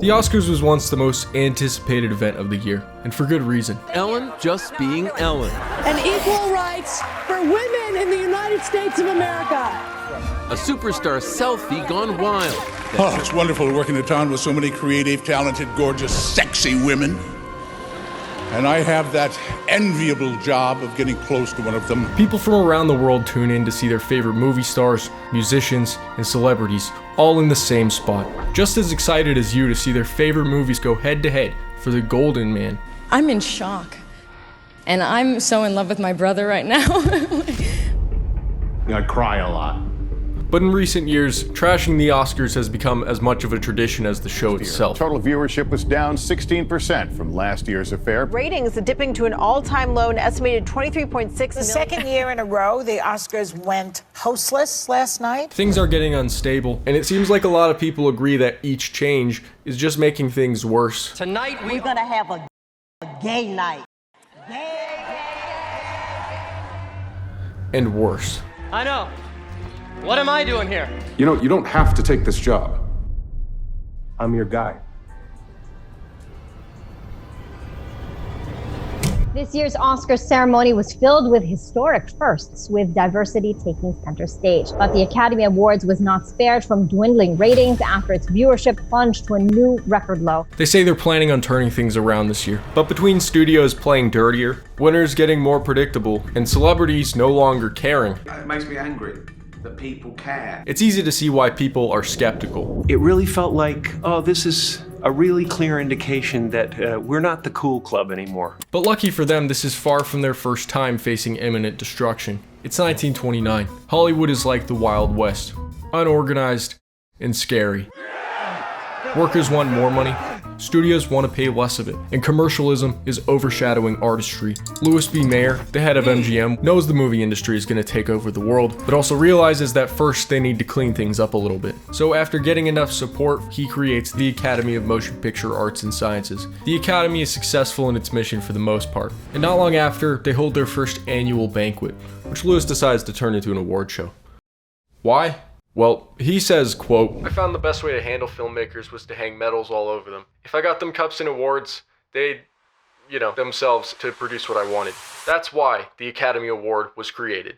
The Oscars was once the most anticipated event of the year, and for good reason. Ellen just being Ellen. And equal rights for women in the United States of America. A superstar selfie gone wild. Oh, it's wonderful to work in a town with so many creative, talented, gorgeous, sexy women. And I have that enviable job of getting close to one of them. People from around the world tune in to see their favorite movie stars, musicians, and celebrities all in the same spot. Just as excited as you to see their favorite movies go head to head for the Golden Man. I'm in shock. And I'm so in love with my brother right now. I cry a lot. But in recent years, trashing the Oscars has become as much of a tradition as the show itself. Total viewership was down 16% from last year's affair. Ratings dipping to an all-time low, an estimated 23.6 million. The second year in a row, the Oscars went hostless last night. Things are getting unstable, and it seems like a lot of people agree that each change is just making things worse. Tonight we're gonna have a gay night. And worse. I know. What am I doing here? You know, you don't have to take this job. I'm your guy. This year's Oscar ceremony was filled with historic firsts, with diversity taking center stage. But the Academy Awards was not spared from dwindling ratings after its viewership plunged to a new record low. They say they're planning on turning things around this year. But between studios playing dirtier, winners getting more predictable, and celebrities no longer caring, it makes me angry that people care. It's easy to see why people are skeptical. It really felt like, oh, this is a really clear indication that we're not the cool club anymore. But lucky for them, this is far from their first time facing imminent destruction. It's 1929. Hollywood is like the Wild West, unorganized and scary. Workers want more money, studios want to pay less of it, and commercialism is overshadowing artistry. Louis B. Mayer, the head of MGM, knows the movie industry is going to take over the world, but also realizes that first they need to clean things up a little bit. So after getting enough support, he creates the Academy of Motion Picture Arts and Sciences. The Academy is successful in its mission for the most part, and not long after, they hold their first annual banquet, which Louis decides to turn into an award show. Why? Well, he says, quote, "I found the best way to handle filmmakers was to hang medals all over them. If I got them cups and awards, they'd, themselves to produce what I wanted. That's why the Academy Award was created."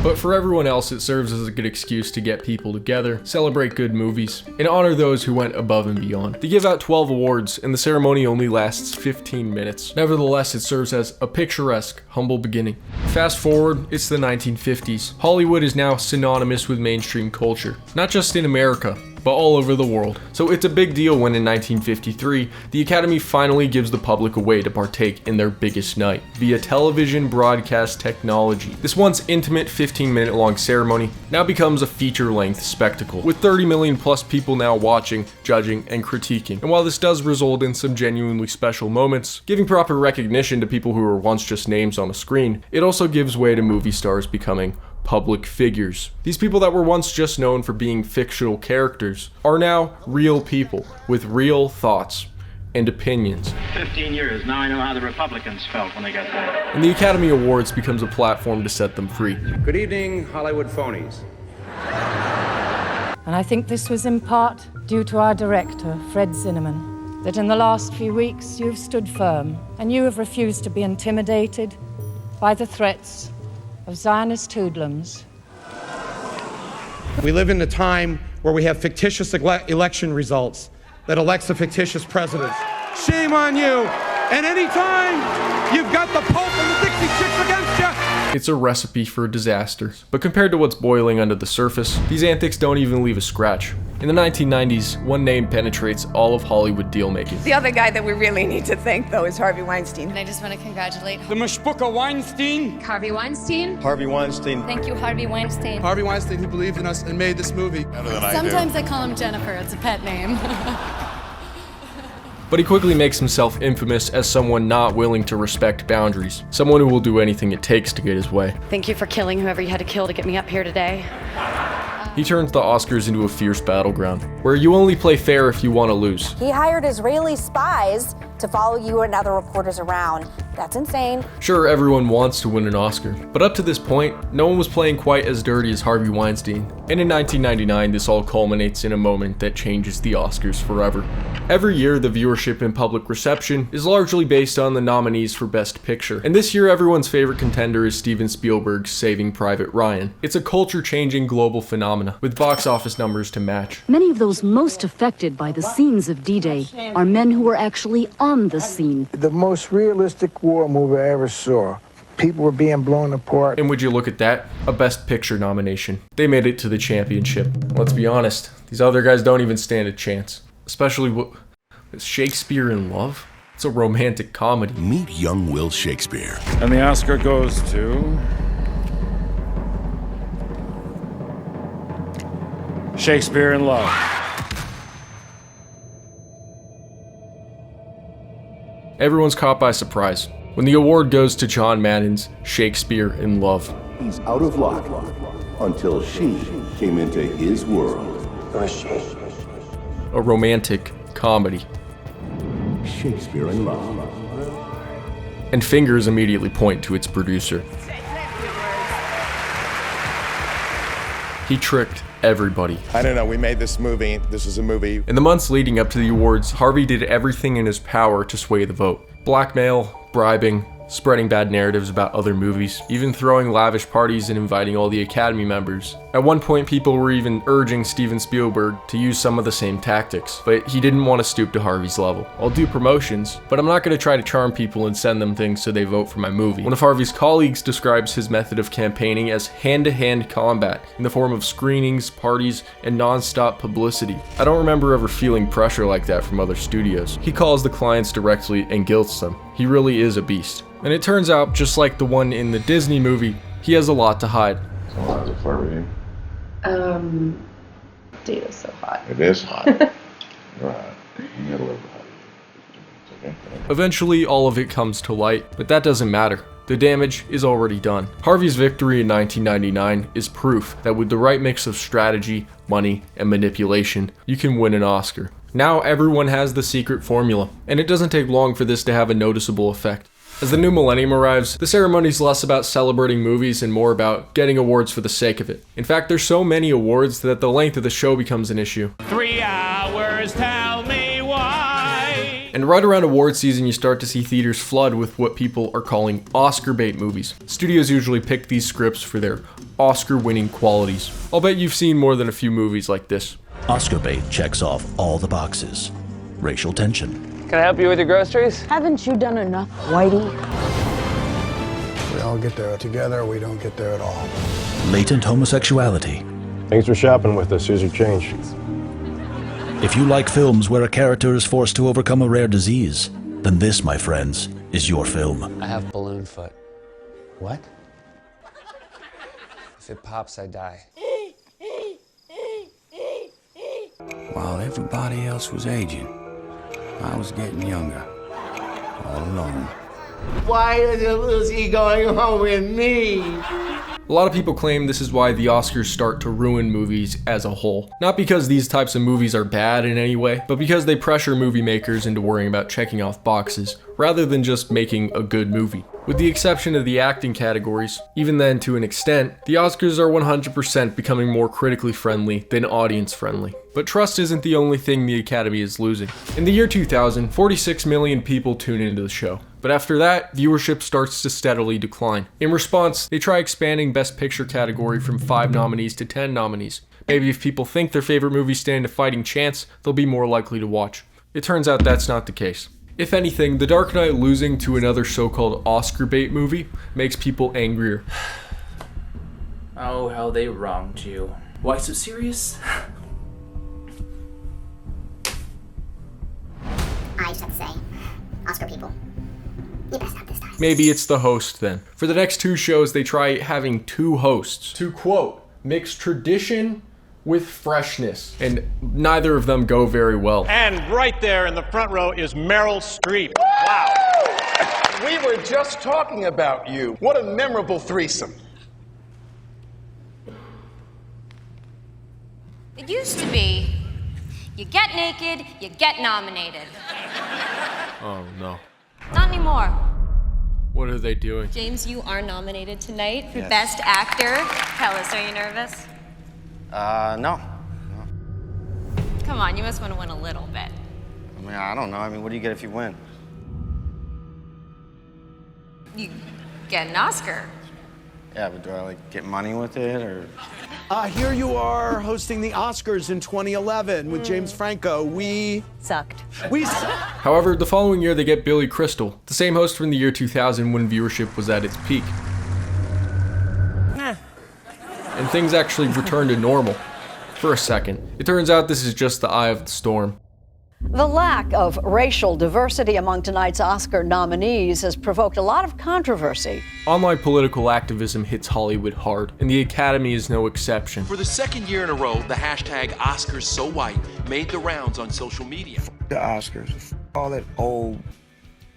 But for everyone else, it serves as a good excuse to get people together, celebrate good movies, and honor those who went above and beyond. They give out 12 awards, and the ceremony only lasts 15 minutes. Nevertheless, it serves as a picturesque, humble beginning. Fast forward, it's the 1950s. Hollywood is now synonymous with mainstream culture, not just in America, but all over the world. So it's a big deal when in 1953, the Academy finally gives the public a way to partake in their biggest night via television broadcast technology. This once intimate 15-minute long ceremony now becomes a feature-length spectacle, with 30 million plus people now watching, judging, and critiquing. And while this does result in some genuinely special moments, giving proper recognition to people who were once just names on a screen, it also gives way to movie stars becoming public figures. These people that were once just known for being fictional characters are now real people with real thoughts and opinions. 15 years, now I know how the Republicans felt when they got there. And the Academy Awards becomes a platform to set them free. Good evening, Hollywood phonies. And I think this was in part due to our director, Fred Zinnemann, that in the last few weeks you've stood firm and you have refused to be intimidated by the threats of Zionist hoodlums. We live in a time where we have fictitious election results that elects a fictitious president. Shame on you! And anytime you've got the Pope and the Dixie Chicks against you! It's a recipe for disaster. But compared to what's boiling under the surface, these antics don't even leave a scratch. In the 1990s, one name penetrates all of Hollywood deal-making. The other guy that we really need to thank, though, is Harvey Weinstein. And I just want to congratulate the Mashbuka Weinstein. Harvey Weinstein. Harvey Weinstein. Thank you, Harvey Weinstein. Harvey Weinstein, who believed in us and made this movie. Sometimes I call him Jennifer. It's a pet name. But he quickly makes himself infamous as someone not willing to respect boundaries, someone who will do anything it takes to get his way. Thank you for killing whoever you had to kill to get me up here today. He turns the Oscars into a fierce battleground, where you only play fair if you want to lose. He hired Israeli spies to follow you and other reporters around. That's insane. Sure, everyone wants to win an Oscar, but up to this point, no one was playing quite as dirty as Harvey Weinstein. And in 1999, this all culminates in a moment that changes the Oscars forever. Every year, the viewership and public reception is largely based on the nominees for Best Picture. And this year, everyone's favorite contender is Steven Spielberg's Saving Private Ryan. It's a culture-changing global phenomena, with box office numbers to match. Many of those most affected by the scenes of D-Day are men who were actually on the scene. The most realistic war movie I ever saw. People were being blown apart. And would you look at that? A Best Picture nomination. They made it to the championship. Let's be honest, these other guys don't even stand a chance. Especially with Shakespeare in Love? It's a romantic comedy. Meet young Will Shakespeare. And the Oscar goes to... Shakespeare in Love. Everyone's caught by surprise when the award goes to John Madden's Shakespeare in Love. He's out of luck until she came into his world. Who is she? A romantic comedy. Shakespeare in Love. And fingers immediately point to its producer. He tricked everybody. I don't know, we made this movie. This is a movie. In the months leading up to the awards, Harvey did everything in his power to sway the vote. Blackmail, bribing, spreading bad narratives about other movies, even throwing lavish parties and inviting all the Academy members. At one point, people were even urging Steven Spielberg to use some of the same tactics, but he didn't want to stoop to Harvey's level. I'll do promotions, but I'm not going to try to charm people and send them things so they vote for my movie. One of Harvey's colleagues describes his method of campaigning as hand-to-hand combat in the form of screenings, parties, and non-stop publicity. I don't remember ever feeling pressure like that from other studios. He calls the clients directly and guilts them. He really is a beast. And it turns out, just like the one in the Disney movie, he has a lot to hide. So how's it flirt with you? Data's so hot. It is hot. Right. You gotta live with it. Okay? Eventually, all of it comes to light, but that doesn't matter. The damage is already done. Harvey's victory in 1999 is proof that with the right mix of strategy, money, and manipulation, you can win an Oscar. Now everyone has the secret formula, and it doesn't take long for this to have a noticeable effect. As the new millennium arrives, the ceremony's less about celebrating movies and more about getting awards for the sake of it. In fact, there's so many awards that the length of the show becomes an issue. 3 hours, tell me why. And right around award season, you start to see theaters flood with what people are calling Oscar bait movies. Studios usually pick these scripts for their Oscar-winning qualities. I'll bet you've seen more than a few movies like this. Oscar bait checks off all the boxes. Racial tension. Can I help you with your groceries? Haven't you done enough, Whitey? We all get there together, we don't get there at all. Latent homosexuality. Thanks for shopping with us. Here's your change. If you like films where a character is forced to overcome a rare disease, then this, my friends, is your film. I have balloon foot. What? If it pops, I die. While everybody else was aging, I was getting younger, all alone. Why is he going home with me? A lot of people claim this is why the Oscars start to ruin movies as a whole. Not because these types of movies are bad in any way, but because they pressure movie makers into worrying about checking off boxes, rather than just making a good movie. With the exception of the acting categories, even then to an extent, the Oscars are 100% becoming more critically friendly than audience friendly. But trust isn't the only thing the Academy is losing. In the year 2000, 46 million people tune into the show. But after that, viewership starts to steadily decline. In response, they try expanding Best Picture category from 5 nominees to 10 nominees. Maybe if people think their favorite movies stand a fighting chance, they'll be more likely to watch. It turns out that's not the case. If anything, The Dark Knight losing to another so-called Oscar bait movie makes people angrier. Oh, how they wronged you. Why so serious? I just have to say, Oscar people, you best not this time. Maybe it's the host then. For the next 2 shows, they try having 2 hosts to, quote, mix tradition with freshness, and neither of them go very well. And right there in the front row is Meryl Streep. Wow. We were just talking about you. What a memorable threesome. It used to be, you get naked, you get nominated. Oh no. Not anymore. What are they doing? James, you are nominated tonight for Yes. Best Actor. Tell us, are you nervous? No. Come on, you must want to win a little bit. I mean, I don't know. I mean, what do you get if you win? You get an Oscar. Yeah, but do I, like, get money with it, or...? Here you are hosting the Oscars in 2011 with James Franco. We sucked. However, the following year they get Billy Crystal, the same host from the year 2000 when viewership was at its peak. And things actually return to normal. For a second. It turns out this is just the eye of the storm. The lack of racial diversity among tonight's Oscar nominees has provoked a lot of controversy. Online political activism hits Hollywood hard, and the Academy is no exception. For the second year in a row, the hashtag #OscarsSoWhite made the rounds on social media. The Oscars, all that old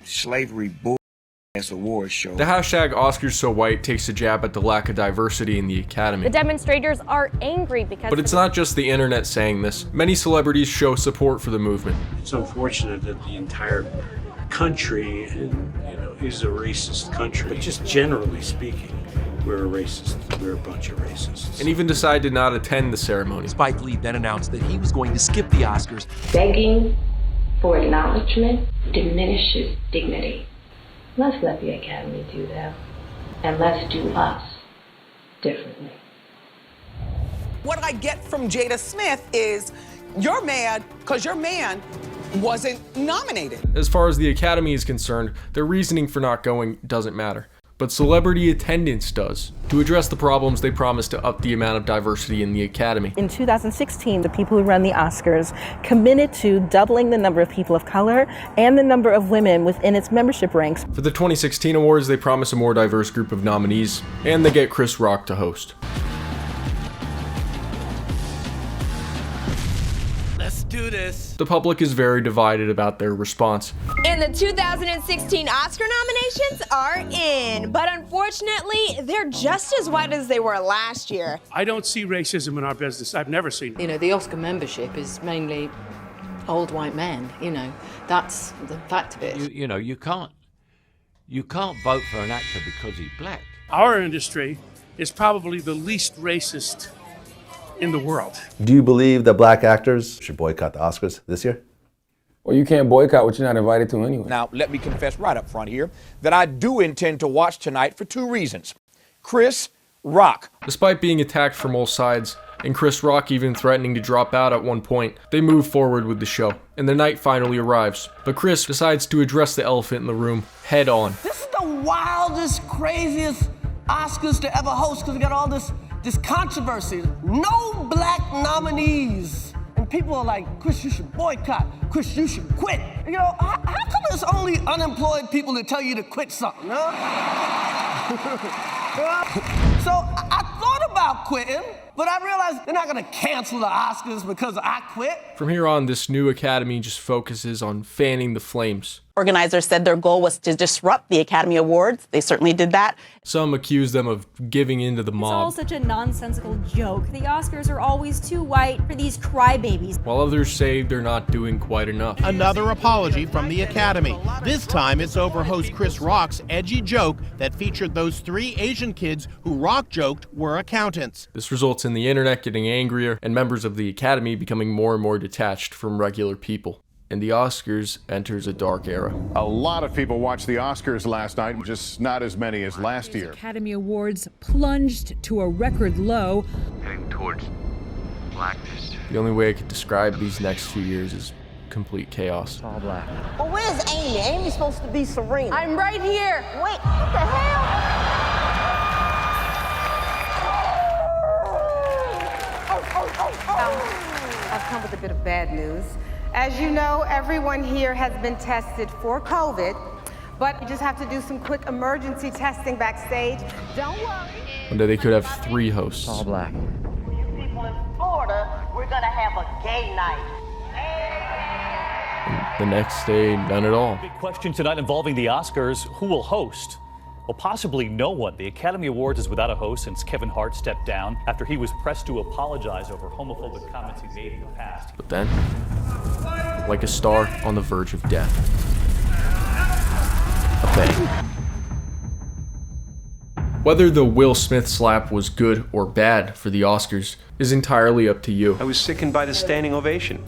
slavery bull ass award show. The hashtag #OscarsSoWhite takes a jab at the lack of diversity in the Academy. The demonstrators are angry because... But it's not just the internet saying this. Many celebrities show support for the movement. It's unfortunate that the entire country is a racist country. But just generally speaking, we're a racist. We're a bunch of racists. And even decided to not attend the ceremony. Spike Lee then announced that he was going to skip the Oscars. Begging for acknowledgement diminishes dignity. Let's let the Academy do that, and let's do us differently. What I get from Jada Smith is, you're mad because your man wasn't nominated. As far as the Academy is concerned, their reasoning for not going doesn't matter. But celebrity attendance does. To address the problems, they promised to up the amount of diversity in the Academy. In 2016, the people who run the Oscars committed to doubling the number of people of color and the number of women within its membership ranks. For the 2016 awards, they promise a more diverse group of nominees, and they get Chris Rock to host. Let's do this. The public is very divided about their response. And the 2016 Oscar nominations are in, but unfortunately, they're just as white as they were last year. I don't see racism in our business. I've never seen it. You know, the Oscar membership is mainly old white men, that's the fact of it. You can't vote for an actor because he's black. Our industry is probably the least racist in the world. Do you believe that black actors should boycott the Oscars this year? Well, you can't boycott what you're not invited to anyway. Now, let me confess right up front here that I do intend to watch tonight for two reasons. Chris Rock. Despite being attacked from all sides, and Chris Rock even threatening to drop out at one point, they move forward with the show, and the night finally arrives. But Chris decides to address the elephant in the room head on. This is the wildest, craziest Oscars to ever host, because we got all this controversy. No black nominees. And people are like, Chris, you should boycott. Chris, you should quit. How come it's only unemployed people that tell you to quit something, huh? So I thought about quitting, but I realized they're not gonna cancel the Oscars because I quit. From here on, this new Academy just focuses on fanning the flames. Organizers said their goal was to disrupt the Academy Awards. They certainly did that. Some accuse them of giving in to the mob. It's all such a nonsensical joke. The Oscars are always too white for these crybabies. While others say they're not doing quite enough. Another apology from the Academy. This time it's over host Chris Rock's edgy joke that featured those 3 Asian kids who Rock joked were accountants. This results in the internet getting angrier and members of the Academy becoming more and more detached from regular people. And the Oscars enters a dark era. A lot of people watched the Oscars last night, just not as many as last year. Academy Awards plunged to a record low. Heading towards blackness. The only way I could describe these next few years is complete chaos. All black. Well, where's Amy? Amy's supposed to be Serena. I'm right here. Wait, what the hell? I've come with a bit of bad news. As you know, everyone here has been tested for COVID, but you just have to do some quick emergency testing backstage. Don't worry. One day they could have 3 hosts. All black. For you people in Florida, we're gonna have a gay night. And the next day, none at all. Big question tonight involving the Oscars. Who will host? Well, possibly no one. The Academy Awards is without a host since Kevin Hart stepped down after he was pressed to apologize over homophobic comments he made in the past. But then, like a star on the verge of death, a bang. Whether the Will Smith slap was good or bad for the Oscars is entirely up to you. I was sickened by the standing ovation.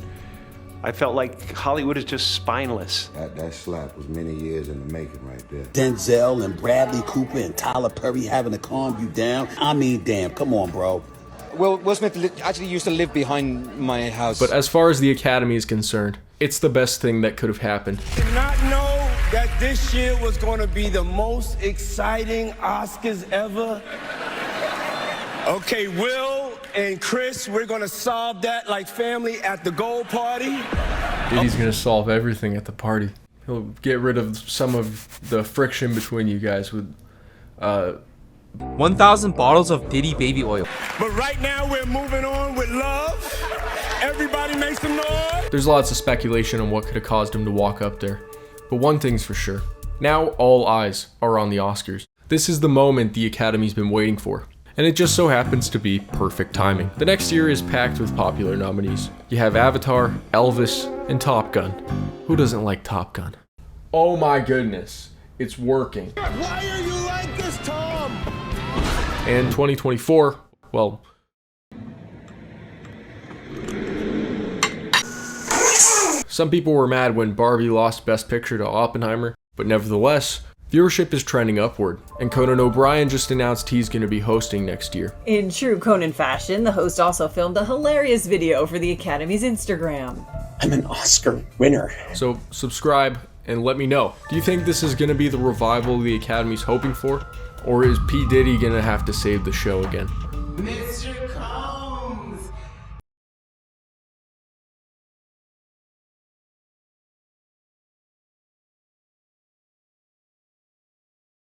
I felt like Hollywood is just spineless. That slap was many years in the making right there. Denzel and Bradley Cooper and Tyler Perry having to calm you down. I mean, damn, come on, bro. Will Smith actually used to live behind my house. But as far as the Academy is concerned, it's the best thing that could have happened. Did not know that this year was going to be the most exciting Oscars ever. Okay, Will and Chris, we're going to solve that like family at the gold party. Dude, he's going to solve everything at the party. He'll get rid of some of the friction between you guys with 1,000 bottles of Diddy baby oil. But right now we're moving on with love. Everybody make some noise. There's lots of speculation on what could have caused him to walk up there. But one thing's for sure. Now all eyes are on the Oscars. This is the moment the Academy's been waiting for. And it just so happens to be perfect timing. The next year is packed with popular nominees. You have Avatar, Elvis, and Top Gun. Who doesn't like Top Gun? Oh my goodness, it's working. Why are you like this, Tom? And 2024, well, some people were mad when Barbie lost Best Picture to Oppenheimer, but nevertheless, viewership is trending upward, and Conan O'Brien just announced he's going to be hosting next year. In true Conan fashion, the host also filmed a hilarious video for the Academy's Instagram. I'm an Oscar winner. So subscribe and let me know. Do you think this is going to be the revival the Academy's hoping for? Or is P. Diddy going to have to save the show again? Mr. Conan.